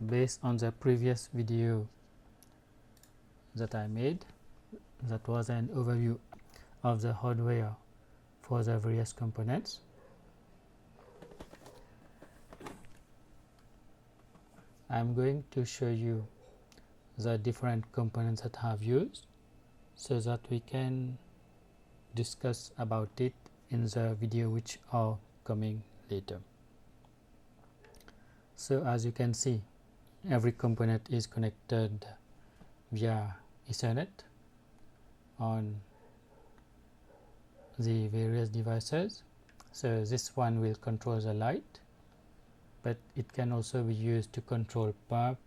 Based on the previous video that I made, that was an overview of the hardware for the various components. I'm going to show you the different components that I have used so that we can discuss about it in the video which are coming later. So as you can see, every component is connected via Ethernet on the various devices. So this one will control the light, but it can also be used to control pump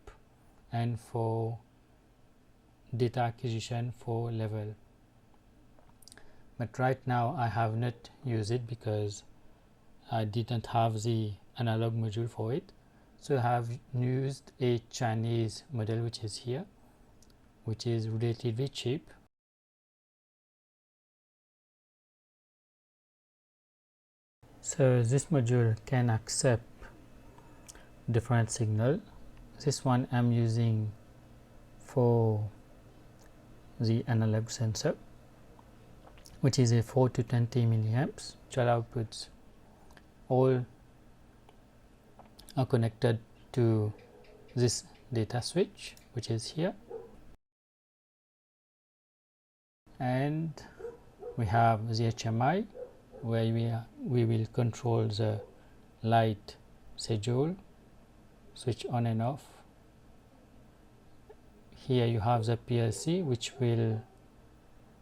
and for data acquisition for level. But right now I have not used it because I didn't have the analog module for it. So I have used a Chinese model which is here, which is relatively cheap. So this module can accept different signal. This one I'm using for the analog sensor, which is a 4 to 20 milliamps. Dual outputs all are connected to this data switch, which is here, and we have the HMI where we will control the light schedule, switch on and off. Here you have the PLC,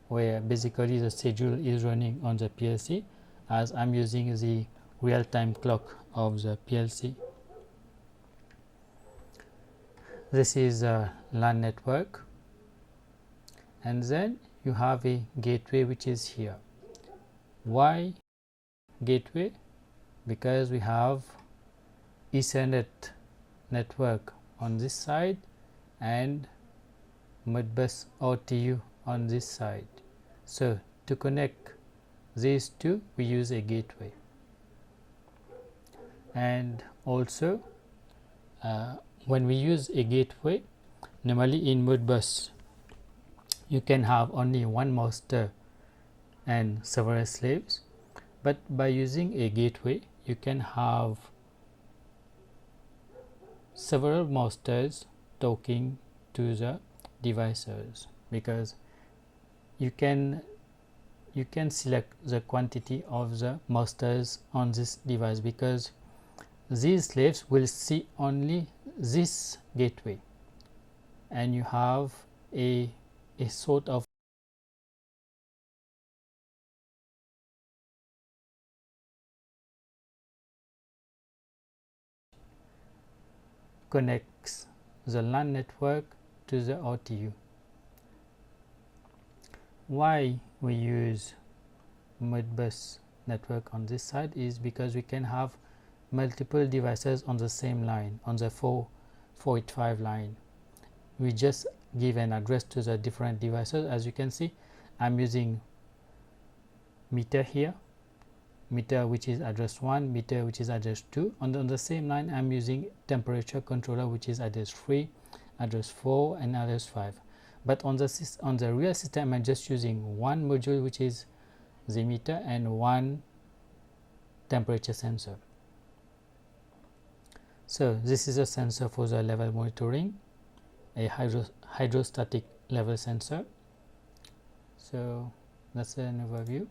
where basically the schedule is running on the PLC, as I'm using the real-time clock of the PLC. This is a LAN network, and then you have a gateway which is here. Why gateway? Because we have Ethernet network on this side and Modbus RTU on this side. So to connect these two, we use a gateway. And also when we use a gateway, normally in Modbus you can have only one master and several slaves, but by using a gateway you can have several masters talking to the devices, because you can select the quantity of the masters on this device, because these slaves will see only this gateway, and you have a sort of connects the LAN network to the RTU. Why we use Modbus network on this side is because we can have multiple devices on the same line, on the 485 line. We just give an address to the different devices. As you can see, I'm using meter here, meter which is address 1, meter which is address 2. On the same line, I'm using temperature controller which is address 3, address 4 and address 5. But on the real system, I'm just using one module which is the meter and one temperature sensor. So this is a sensor for the level monitoring, a hydrostatic level sensor. So that's an overview.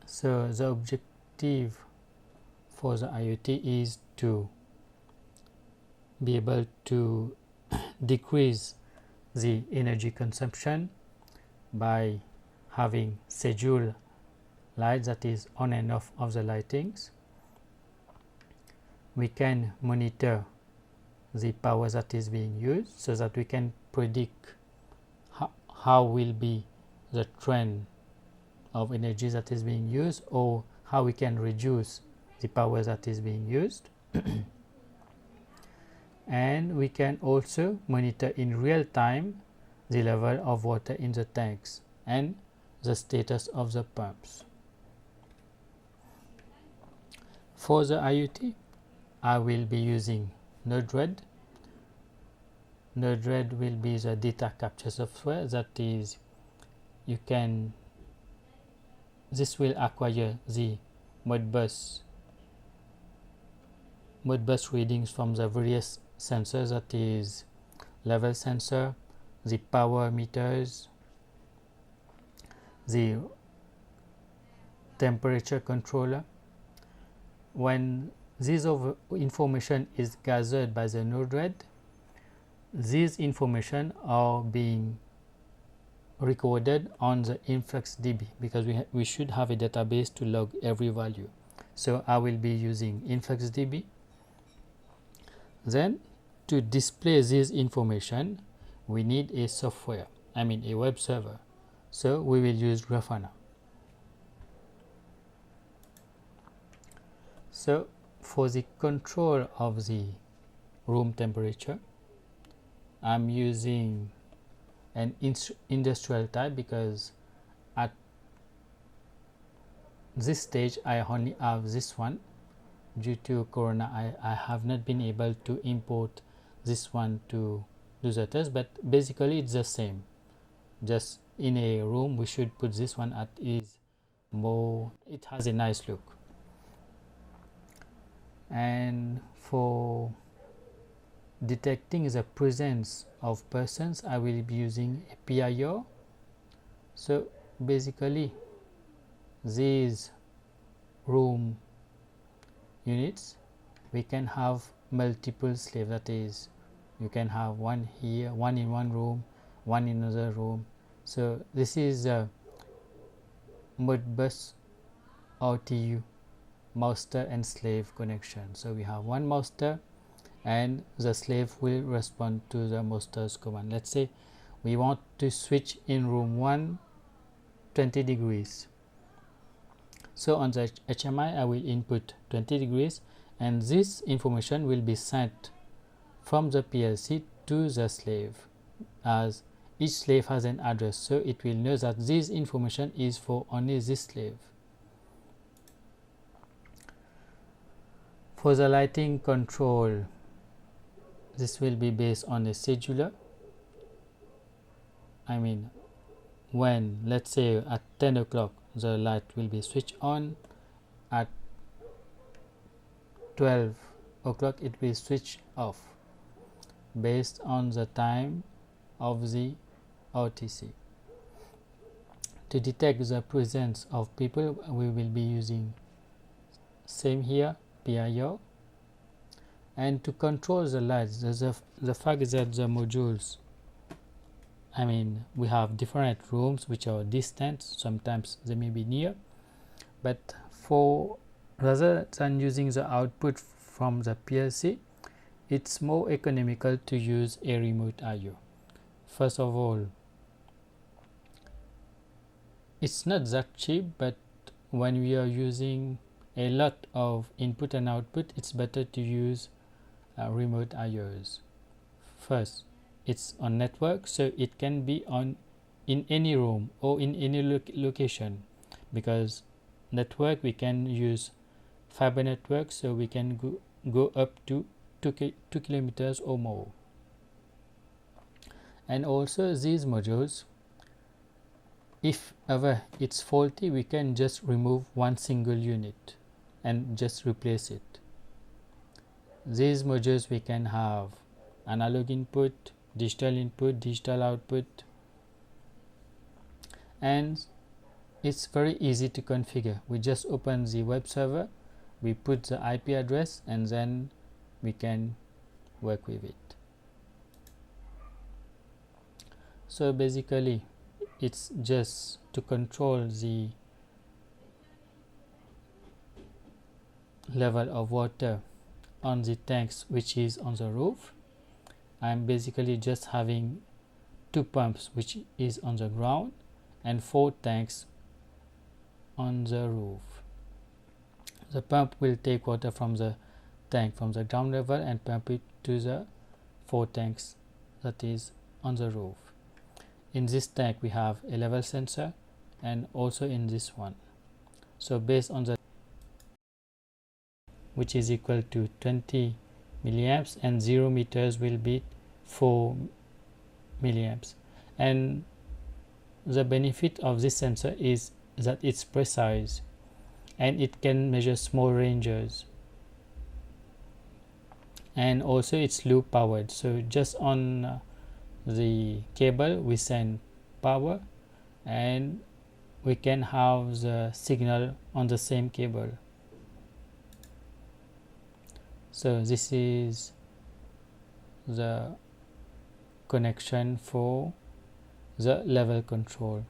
So the objective for the IoT is to be able to decrease the energy consumption by having scheduled lights, that is on and off of the lightings. We can monitor the power that is being used so that we can predict how will be the trend of energy that is being used, or how we can reduce the power that is being used. And we can also monitor in real time the level of water in the tanks and the status of the pumps. For the IoT, I will be using Node-RED. Node-RED will be the data capture software, that is, this will acquire the Modbus readings from the various sensors, that is level sensor, the power meters, the temperature controller. When this information is gathered by the Node-RED, these information are being recorded on the InfluxDB, because we should have a database to log every value. So I will be using InfluxDB. Then to display this information, we need a software, a web server. So we will use Grafana. So for the control of the room temperature, I'm using an industrial type, because at this stage I only have this one. Due to Corona, I have not been able to import this one to do the test, but basically it's the same. Just in a room we should put this one at ease more, it has a nice look. And for detecting the presence of persons, I will be using a PIR. So basically these room units, we can have multiple slaves, that is, you can have one here, one in one room, one in another room. So this is a Modbus RTU, master and slave connection. So we have one master and the slave will respond to the master's command. Let's say we want to switch in room 1 20 degrees. So on the HMI I will input 20 degrees, and this information will be sent from the PLC to the slave, as each slave has an address, so it will know that this information is for only this slave. For the lighting control, this will be based on a scheduler. When, let's say, at 10 o'clock the light will be switched on, at 12 o'clock it will switch off, based on the time of the RTC. To detect the presence of people, we will be using same here, PIR. And to control the lights, the fact that the modules, we have different rooms which are distant, sometimes they may be near, but rather than using the output from the PLC, it's more economical to use a remote I/O. First of all, it's not that cheap, but when we are using a lot of input and output, it's better to use remote I/Os. First, it's on network, so it can be in any room or in any location, because network we can use fiber network, so we can go up to 2 kilometers or more. And also these modules, if ever it's faulty, we can just remove one single unit and just replace it. These modules we can have analog input, digital output, and it's very easy to configure. We just open the web server, we put the IP address, and then we can work with it. So basically it's just to control the level of water on the tanks which is on the roof. I'm basically just having 2 pumps which is on the ground and 4 tanks on the roof. The pump will take water from the tank from the ground level and pump it to the 4 tanks that is on the roof. In this tank we have a level sensor, and also in this one. So based on the which is equal to 20 milliamps, and 0 meters will be 4 milliamps. And the benefit of this sensor is that it's precise and it can measure small ranges, and also it's loop powered. So just on the cable we send power, and we can have the signal on the same cable. So this is the connection for the level control,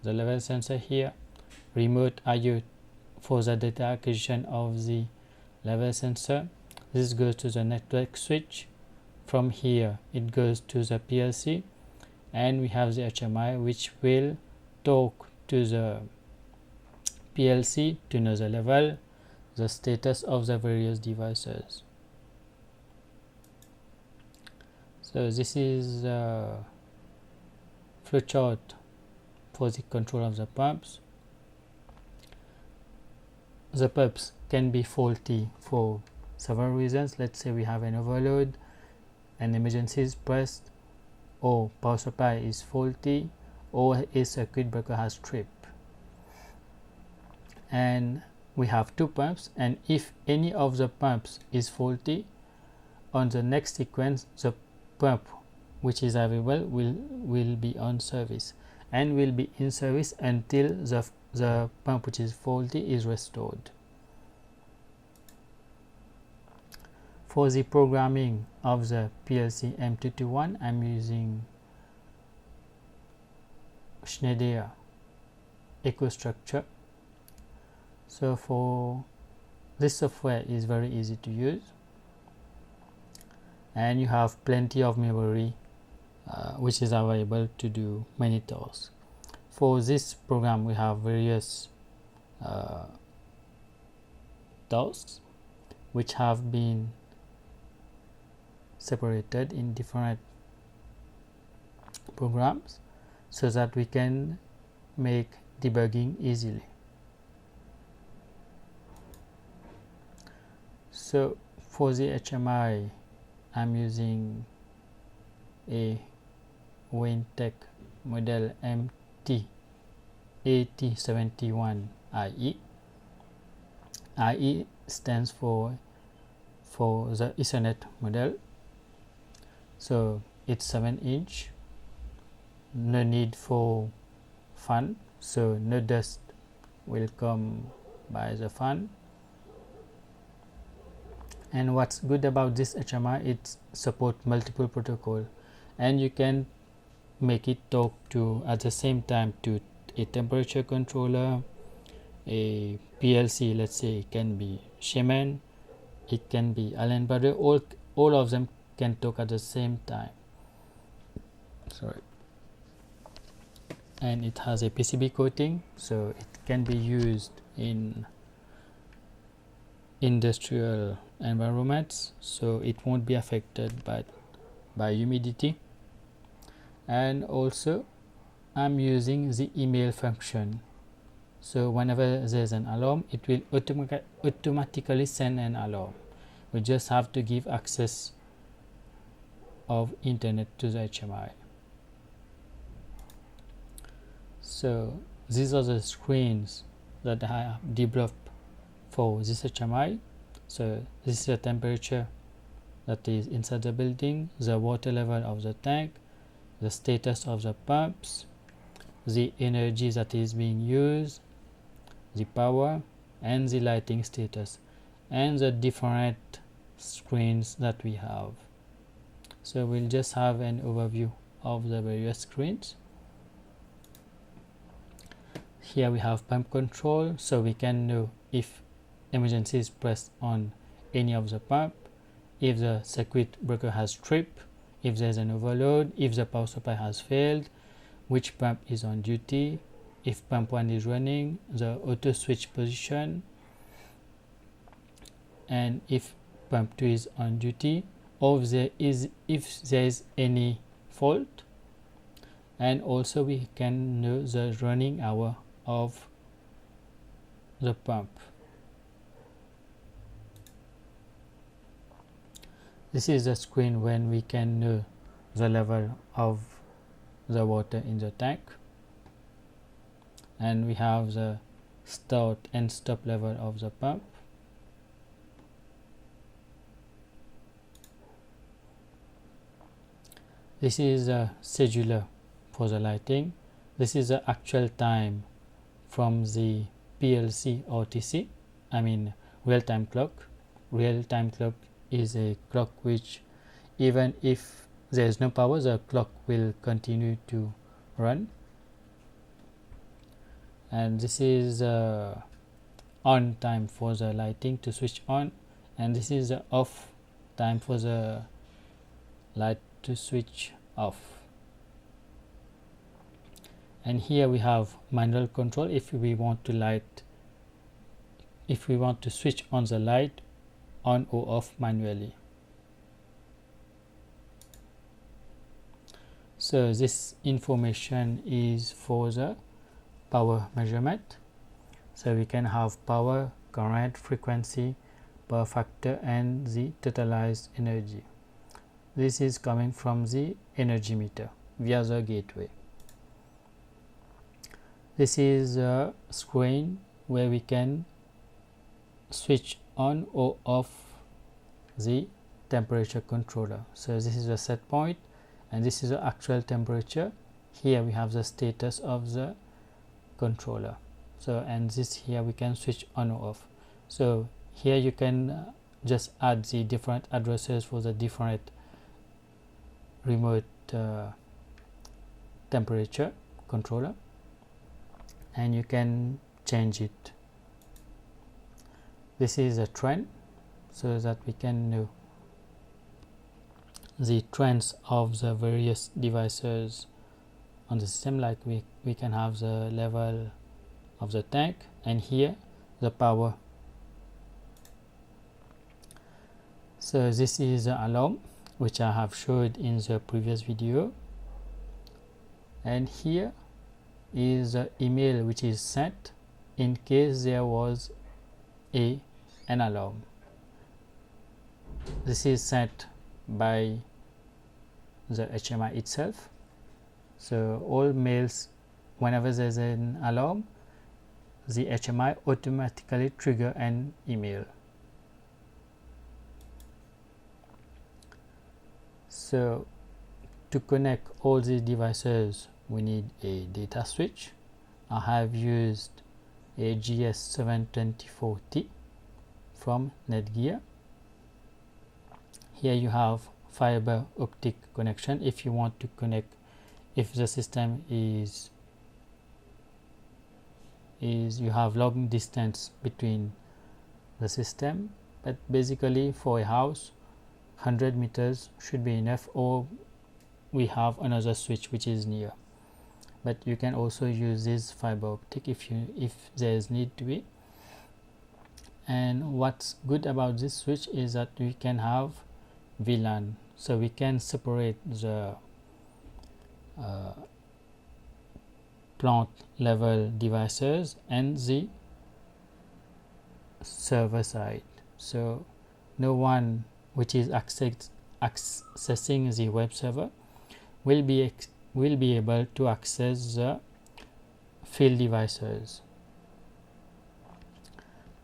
the level sensor here, remote IO for the data acquisition of the level sensor. This goes to the network switch. From here it goes to the PLC, and we have the HMI which will talk to the PLC to know the level, the status of the various devices. So this is the flowchart for the control of the pumps. The pumps can be faulty for several reasons. Let's say we have an overload, an emergency is pressed, or power supply is faulty, or a circuit breaker has tripped. And we have two pumps, and if any of the pumps is faulty, on the next sequence the pump which is available will be on service and will be in service until the pump which is faulty is restored. For the programming of the PLC M221, I'm using Schneider Ecostruxure. So for this software is very easy to use, and you have plenty of memory which is available to do many tasks. For this program we have various tasks which have been separated in different programs so that we can make debugging easily. So for the HMI I'm using a Wintec model MT8071 IE. IE stands for the Ethernet model. So it's 7-inch, no need for fan, so no dust will come by the fan. And what's good about this HMI, it supports multiple protocol, and you can make it talk to at the same time to a temperature controller, a PLC, let's say it can be Siemens, it can be Allen Brothers, all of them can talk at the same time. Sorry. And it has a PCB coating, so it can be used in industrial environments, so it won't be affected by humidity. And also I'm using the email function, so whenever there's an alarm it will automatically send an alarm. We just have to give access of internet to the HMI. So these are the screens that I have developed for this HMI. So this is the temperature that is inside the building, the water level of the tank, the status of the pumps, the energy that is being used, the power, and the lighting status, and the different screens that we have. So we'll just have an overview of the various screens. Here we have pump control, so we can know if emergency is pressed on any of the pump, if the circuit breaker has tripped, if there's an overload, if the power supply has failed, which pump is on duty, if pump 1 is running, the auto switch position, and if pump 2 is on duty, or if there is any fault. And also we can know the running hour of the pump. This is the screen when we can know the level of the water in the tank, and we have the start and stop level of the pump. This is a scheduler for the lighting. This is the actual time from the PLC RTC, I mean real-time clock. Real-time clock is a clock which, even if there is no power, the clock will continue to run. And this is on time for the lighting to switch on, and this is the off time for the light to switch off. And here we have manual control if we want to switch on the light on or off manually. So this information is for the power measurement. So we can have power, current, frequency, power factor, and the totalized energy. This is coming from the energy meter via the gateway. This is a screen where we can switch on or off the temperature controller. So this is the set point, and this is the actual temperature. Here we have the status of the controller. So, and this here we can switch on or off. So here you can just add the different addresses for the different remote temperature controller, and you can change it. This is a trend, so that we can know the trends of the various devices on the system. Like we can have the level of the tank, and here the power. So this is the alarm which I have showed in the previous video, and here is the email which is sent in case there was an alarm. This is sent by the HMI itself. So all mails, whenever there is an alarm, the HMI automatically trigger an email. So to connect all these devices, we need a data switch. I have used a GS724T from Netgear. Here you have fiber optic connection if you want to connect, if the system is you have long distance between the system, but basically for a house 100 meters should be enough, or we have another switch which is near. But you can also use this fiber optic if there is need to be. And what's good about this switch is that we can have VLAN, so we can separate the plant level devices and the server side. So no one which is accessing the web server will be able to access the field devices.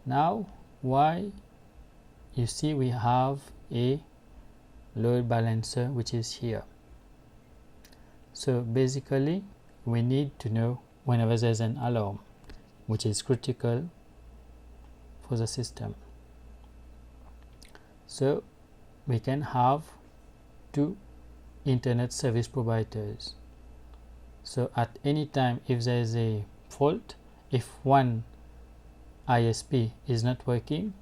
Now, why you see we have a load balancer which is here. So basically we need to know whenever there is an alarm, which is critical for the system. So we can have two internet service providers. So at any time, if there is a fault, if one ISP is not working,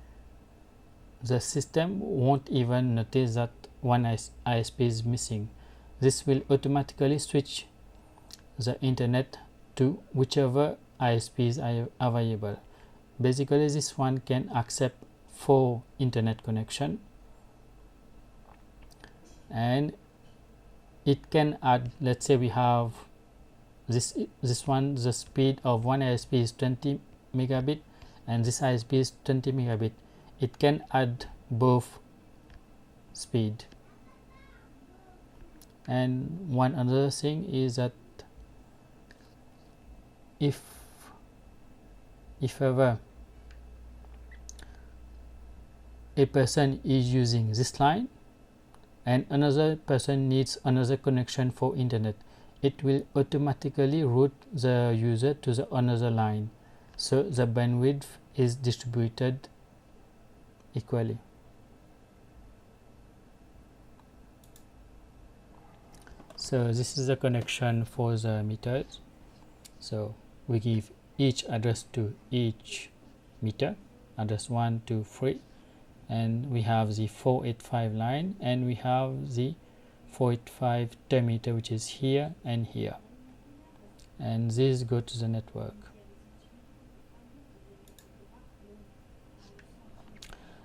the system won't even notice that one ISP is missing. This will automatically switch the internet to whichever ISP is available. Basically this one can accept 4 internet connection, and it can add, let's say we have this one, the speed of one ISP is 20 megabit and this ISP is 20 megabit. It can add both speed. And one other thing is that if ever a person is using this line and another person needs another connection for internet, it will automatically route the user to the another line, so the bandwidth is distributed equally. So this is the connection for the meters. So we give each address to each meter, address 1 to 3, and we have the 485 line, and we have the 485 terminator, which is here and here, and these go to the network.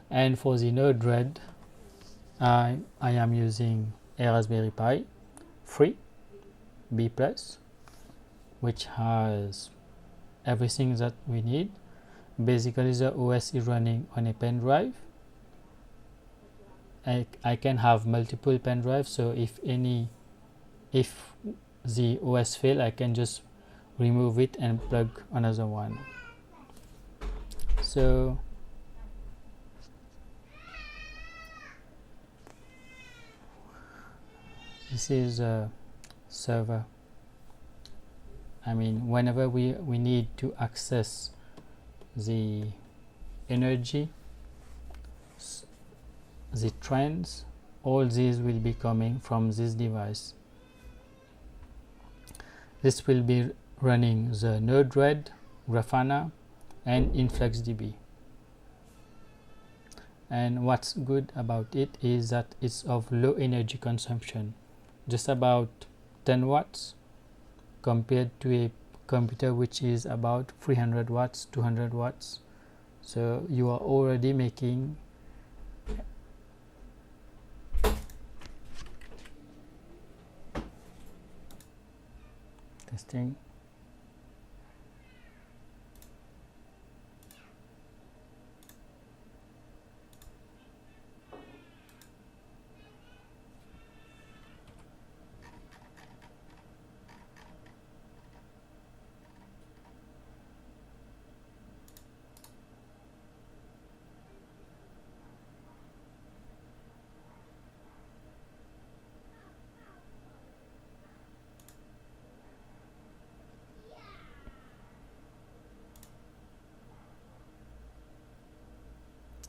And for the node RED, I am using a Raspberry Pi 3 B+, which has everything that we need. Basically, the OS is running on a pen drive. I can have multiple pen drives, so if the OS fail, I can just remove it and plug another one. So this is a server. I mean, whenever we need to access the energy, the trends, all these will be coming from this device. This will be running the Node-RED, Grafana, and InfluxDB. And what's good about it is that it's of low energy consumption, just about 10 watts compared to a computer which is about 300 watts, 200 watts. So you are already making testing.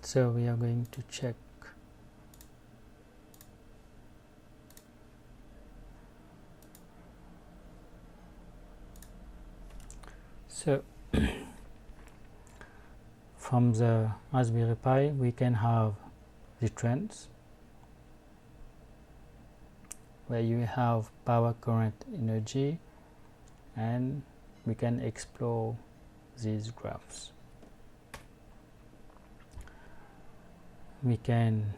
So we are going to check. So from the Raspberry Pi we can have the trends, where you have power, current, energy, and we can explore these graphs. We can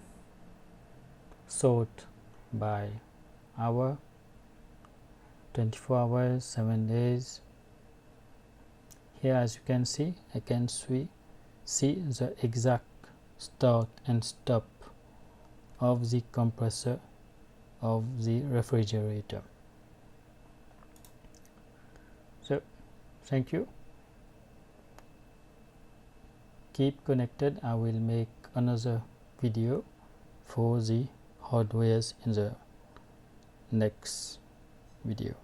sort by hour, 24 hours, 7 days. Here, as you can see, I can see the exact start and stop of the compressor of the refrigerator. So thank you. Keep connected. I will make another video for the hardwares in the next video.